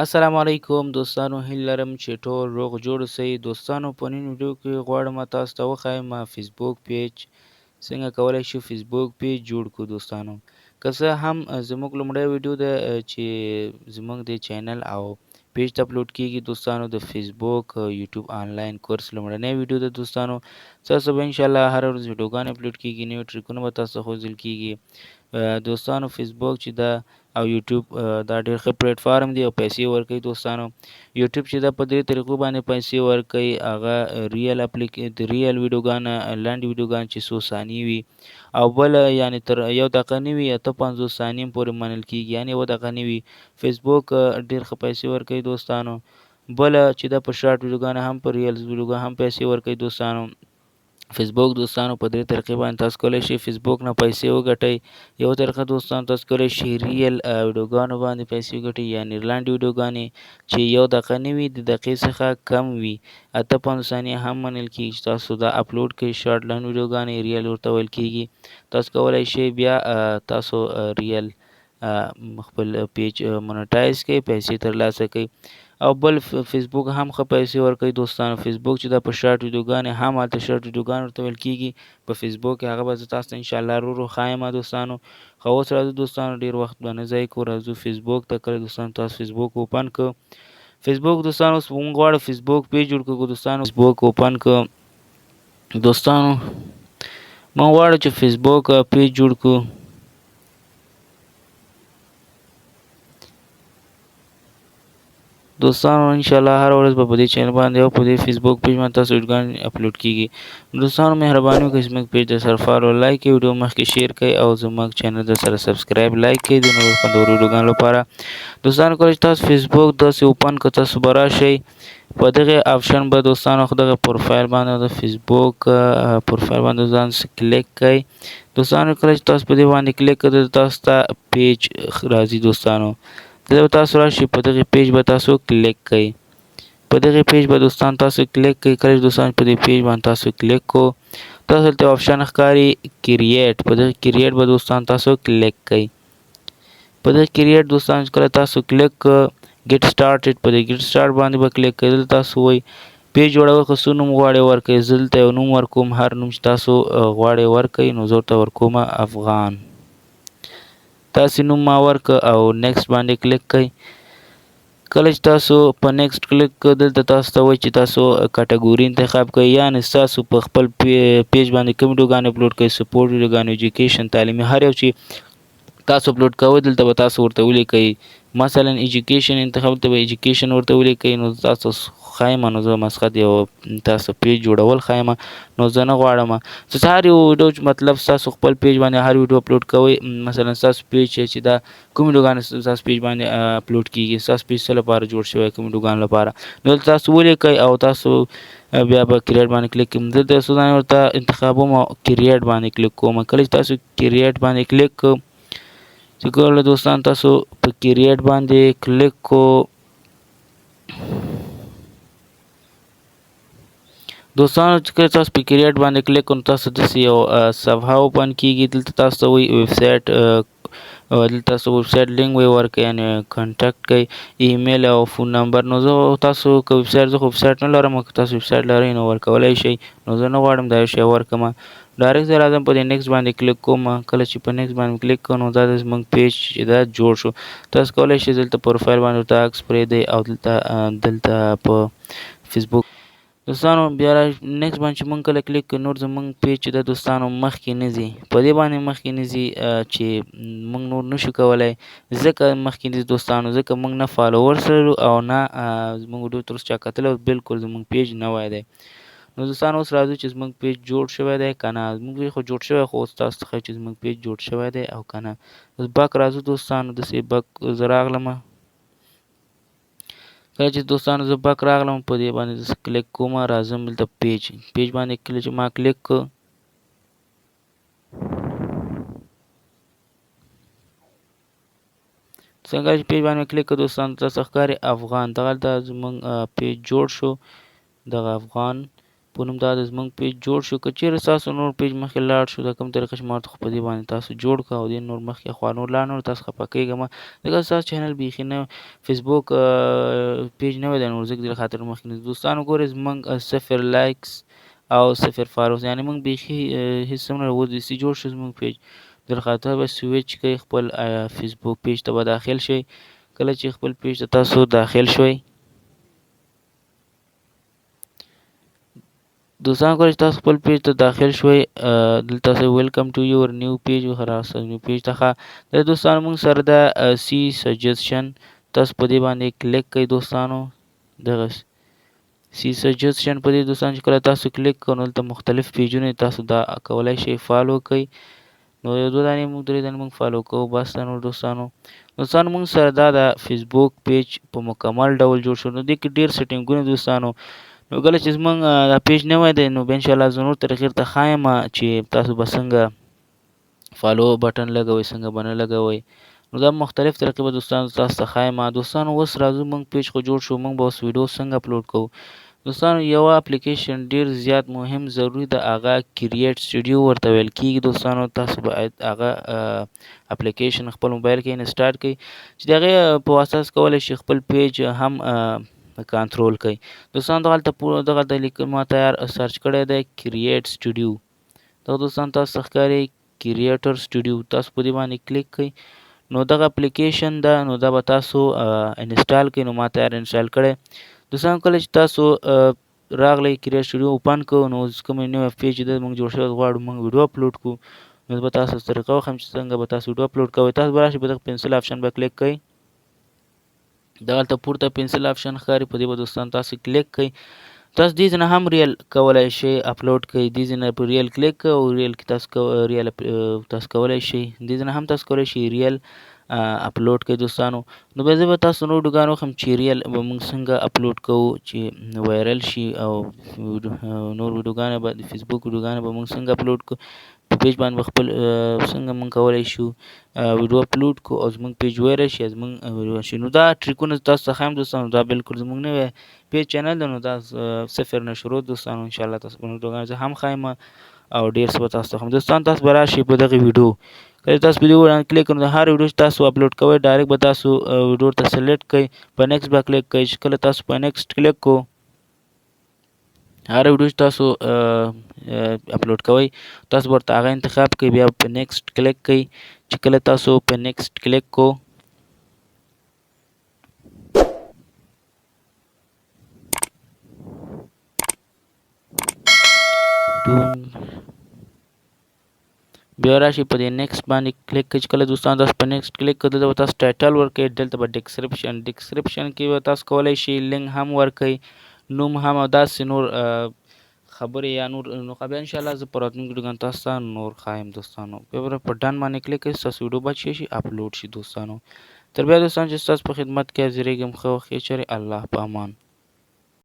السلام علیکم دوستانو، هیله لرم چې ټول روغ جوړ اوسئ. دوستانو په نن ویډیو کې غواړم تاسو ته وښایم فیسبوک پیج څنګه کولی شو فیسبوک پیج جوړ کړو. دوستانو که څه هم زموږ لومړی ویډیو ده چې زموږ د چینل او پیج ته اپلوډ کیږي دوستانو د فیسبوک یوټیوب آنلاین کورس لومړنی ویډیو ده. دوستانو تاسو به انشاءالله هر ورځ ویډیوګانې اپلوډ کیږي، نوي ټریکونه به تاسو ته ښودل کیږي. دوستانو فیسبوک چې دا او یوټیوب دا ډېر ښه پلیټ فارم دی او پیسې ورکوي. دوستانو یوټیوب چې دا په درې طریقو باندې پیسې ورکوي، هغه ریل ویډیوګانې، لنډ ویډیوګانې چې څو ثانیې وي، او بل یعنې تر 1 دقیقه نه وي 50 ثانیې پورې منل کیږي، یعنې 1 دقیقه نه وي. فیسبوک ډېر ښه پیسې ورکوي دوستانو. بل چې دا په شارټ ویډیوګانې هم په ریلز ویډیوګانې هم پیسې ورکوي. دوستانو فیسبوک دوستانو په درې طریقې باندې تاسو کولی شئ فیسبوک نه پیسې وګټئ. یو طریقه دوستانو تاسو کولی شئ ریل ویډیوګانو باندې پیسې وګټئ، یعنې لنډ ویډیوګانې چې 1 دقیقه نه وي، د دقیقې څخه کم وي، 58 ثانیې هم منل کېږي چې تاسو دا اپلوډ کړئ. شارټ لنډ ویډیوګانې ریل ورته ویل کېږي. تاسو کولی شئ بیا تاسو ریل خپل پیج مونټایز کړئ، پیسې ترلاسه کړئ. او بل فیسبوک هم ښه پیسې ورکوي دوستانو. فیسبوک چې دا په شارټ ویډیوګانې هم هلته شارټ ویډیوګانې ورته ویل کېږي په فیسبوک کې، هغه به زه تاسو ته انشاءالله ورو ښایم دوستانو. خو اوس راځو دوستانو، ډېر وخت به نه ضایع کړو، راځو فیسبوک ته. کله دوستانو تاسو فیسبوک اوپن کړو، فیسبوک دوستانو اوس موږ غواړو فیسبوک پیج جوړ کړو. دوستانو فیسبوک اوپن کړو، دوستانو موږ غواړو چې فیسبوک پیج جوړ کړو. دوستانو انشاءالله هر ورځ به په دې چینل باندې او په دې فیسبوک پیج باندې تاسو ویډیوګانې اپلوډ کیږي. دوستانو مهرباني وکړئ زموږ پیج د سره فالو لایک کړئ، ویډیو مخکې شیر کړئ او زموږ چینل د سره سبسکرایب لایک کړئ د نورو خوندورو ویډیوګانو لپاره. دوستانو کله چې تاسو فیسبوک داسې اوپن کړئ، تاسو به راشئ په دغه آپشن به دوستانو دغه پروفایل باندې د فیسبوک پروفایل باندې ځان کلیک کړئ. دوستانو کله چې تاسو په دې باندې کلیک کړئ، تاسو ته پیج راځي. دوستانو دلته تاسو راشئ، په دغه پیج به تاسو کلیک کړئ. په دغه پیج به دوستان تاسو کلیک کړئ. کله چې دوستان په دې پیج باندې تاسو کلیک کو، تاسو ته آپشن ښکاري کریټ، په دغه کریټ به دوستان تاسو کلیک کړئ. په دغه کریټ دوستان کله تاسو کلیک ګیټ سٹارټډ، په دې ګیټ سٹارټ باندې به کلیک کړئ. دلته تاسو وایي پیج جوړول خو څه نوم غواړئ ورکړئ. زه دلته یو نوم ورکوم، هر نوم چې تاسو غواړئ ورکړئ، نو زه ورته ورکوم افغان. تاسو نوم ما ورکړ او نیکسټ باندې کلیک کړئ. کله چې تاسو په نیکسټ کلیک کړئ، دلته تاسو ته وایي چې تاسو کټګوري انتخاب کړئ، یعنې ستاسو په خپل پیج باندې کوم ویډیوګانې اپلوډ کړئ، سپورټ ویډیوګانې، ایجوکیشن، تعلیمي، هر یو چې تاسو اپلوډ کوئ دلته به تاسو ورته ولیکئ. مثلا ایجوکیشن انتخاب ته به ایجوکیشن ورته ولیکئ. نو تاسو ښایم، نو زه مسخت یو تاسو پیج جوړول ښایم، نو زه نه غواړم. ستاسو هر یو ویډیو مطلب ستاسو خپل پیج باندې هر ویډیو اپلوډ کوئ، مثلا ستاسو پیج چې دا کوم ویډیوګانې ستاسو پیج باندې اپلوډ کیږي، ستاسو پیج څه لپاره جوړ شوی، کوم ویډیوګانو لپاره، نو دلته تاسو ولیکئ او تاسو بیا به کریټ باندې کلیک کوم. دلته څه ورته انتخابوم او کریټ باندې کلیک کوم. کله چې تاسو کریټ باندې کلیک چې کله دوستان تاسو په کریټ باندې کلیک کو، دوستانو چې کله تاسو په کریټ باندې کلیک کوئ، تاسو داسې یو صفحه اوپن کیږي. دلته تاسو ته وایي ویب سایټ، دلته تاسو ویب سایټ لینک ورکړئ، یعنې کنټکټ کړئ، ایمیل او فون نمبر. نو زه تاسو که ویب سایټ، زه خو ویب سایټ نه لرم، که تاسو ویب سایټ لرئ نو ورکولی شئ، نو زه نه غواړم دا یو شی ورکړم. ډایرکټ زه راځم په دې نیکسټ باندې کلیک کوم. کله چې په نیکسټ باندې کلیک کوم، نو دا زموږ پیج چې دا جوړ شو. تاسو کولی شئ دلته پروفایل باندې ورته عکس پرېږدئ او دلته په فیسبوک دوستانو بیا نیکسټ باندې چې مونږ کله کلیک کړو، نور زمونږ پیج چې د دوستانو مخکې نه ځي، په دې باندې مخکې نه ځي چې مونږ نور نشو کولی. ځکه مخکې نه ځي دوستانو، ځکه مونږ نه فالوورس لرو او نه زمونږ ویډیو تر اوسه چا کتلی او بلکل زمونږ پیج نوی دی. نو دوستانو اوس راځو چې زمونږ پیج جوړ شوی دی که نه. زمونږ پیج خو جوړ شوی، خو اوس تاسو ته ښایي چې زمونږ پیج جوړ شوی دی او که نه. اوس بک راځو دوستانو، داسې بک زه راغلم. کله چې دوستانو زه بک راغلم، په دې باندې زه کلیک کوم، راځم دلته پیج باندې. کله چې ما کلیک کړ، څنګه چې پیج باندې کلیک کړ دوستانو، تاسو ښکاري افغان، دغلته زموږ پیج جوړ شو، دغه افغان په نوم دا د زموږ پیج جوړ شو. که چیرې ستاسو نور پیج مخکې لاړ شو د کوم طریقه چې ما ورته خو په دې باندې تاسو جوړ کړه او دې نور مخکې خوا نور لا نور تاسو خفه کېږه مه، ځکه ستاسو چینل بیخي نه فیسبوک پیج نوی دی، نو ځکه دې خاطر مخکې نه دوستانو ګورئ زموږ 0 لایکس او 0 فالوز، یعنې موږ بیخي هېڅ هم نه ودسې جوړ شو زموږ پیج. دې خاطر به سویچ کوئ خپل فیسبوک پیج ته به داخل شئ. کله چې خپل پیج ته تاسو داخل شوئ دوستان ګورئ تاسو خپل پیج ته داخل شوئ، دلته ویلکم ټو یور نیو پیج راځه نیو پیج ته. د دوستانو موږ سره د سی سجیشن تاسو په دې باندې کلیک کوئ. دوستانو دغه سی سجیشن په دې دوستان چې کله تاسو کلیک کوئ نو دلته مختلف پیجونه تاسو دا کولای شئ فالو کړئ. نو یو دوه دانې موږ درې دانې موږ فالو کوو بس ده. نو دوستانو موږ سره دا د فیسبوک پیج په مکمل ډول جوړ شو. نو دې کې ډېر سیټینګونه دوستانو، نو کله چې زموږ دا پیج نوی دی نو بیا انشاءالله زه نور طریقې درته ښایم چې تاسو به څنګه فالو بټن لګوئ څنګه به نه لګوئ. نو دا مختلف طریقې به دوستانو تاسو ته ښایم. دوستانو اوس راځو موږ پیج خو جوړ شو، موږ به اوس ویډیو څنګه اپلوډ کوو. دوستانو یوه اپلیکیشن ډېر زیات مهم ضروري ده، هغه کریټ سټوډیو ورته ویل کېږي. دوستانو تاسو باید هغه اپلیکیشن خپل موبایل کې انسټال کړئ چې د هغې په واسطه کولی شئ خپل پیج هم کنټرول کوي. دوستان دغه د لیکل ما تیار سرچ کړی دی کریټ سټوډیو. دغه دوستان تاسو ته ښکاري کریټر سټوډیو، تاسو په دې باندې کلیک کوئ. نو دغه اپلیکیشن ده، نو دا به تاسو انسټال کړئ. نو ما تیار انسټال کړی. دوستان کله چې تاسو راغلی کریټ سټوډیو اوپن کړو نو کوم نوی پیج ده موږ جوړ شوی غواړو موږ ویډیو اپلوډ کړو، نو به تاسو طریقه وښیم چې څنګه به تاسو ویډیو اپلوډ کوئ. تاسو به راشئ په دغه پنسل آپشن به کلیک کوئ. دغلته پورته پنسل آپشن ښکاري، په دې به دوستان تاسو کلیک کوئ. تاسو دې ځای نه هم ریل کولی شئ اپلوډ کړئ. دې ځای نه په ریل کلیک کوئ او ریل کې تاسو کولی شئ دې ځای نه هم تاسو کولی شئ ریل اپلوډ کړئ. دوستانو نو بیا زه به تاسو نور ویډیوګانې وښیم چې ریل به موږ څنګه اپلوډ کوو چې وایرل شي، او نور ویډیوګانې به د فیسبوک ویډیوګانې به موږ څنګه اپلوډ کړو په پیج باندې به خپل څنګه موږ کولی شو ویډیو اپلوډ کړو او زموږ پیج وایرل شي زموږ ویډیو شي. نو دا ټریکونه تاسو ته ښایم دوستانو. دا بالکل زموږ نوی پیج چینل دی، نو دا 0 نه شروع دوستانو. انشاءالله تاسو به نور ویډیوګانې زه هم ښایم او ډېر څه به تاسو ته ښایم. دوستان تاسو به راشئ په دغه ویډیو، کله تاسو په دې باندې کلیک کړئ نو د هر ویډیو چې تاسو اپلوډ کوئ ډایرکټ به تاسو ویډیو ته سلیکټ کړئ، په نیکسټ به کلیک کړئ. چې کله تاسو په نیکسټ کلیک کړو هر ویډیو چې تاسو اپلوډ کوئ تاسو به ورته هغه انتخاب کړئ، بیا په نیکسټ کلیک کړئ. چې کله تاسو په نیکسټ کلیک کړو بیا راشئ په دې نیکسټ باندې کلیک کړئ. چې کله دوستان تاسو په نیکسټ کلیک کړئ دلته به تاسو ټایټل ورکړئ، دلته به ډسکرپشن کې به تاسو کولی شئ لینک هم ورکړئ، نوم هم او داسې نور خبرې یا نور. نو بیا انشاءالله زه په راتلونکي ویډیوګانو تاسو ته نور ښایم دوستانو. بیا به په ډن باندې کلیک کړئ ستاسو ویډیو به شي اپلوډ شي دوستانو. تر بیا دوستان چې ستاسو په خدمت کې حاضرېږم ښه وخت یې چیرې الله په امان.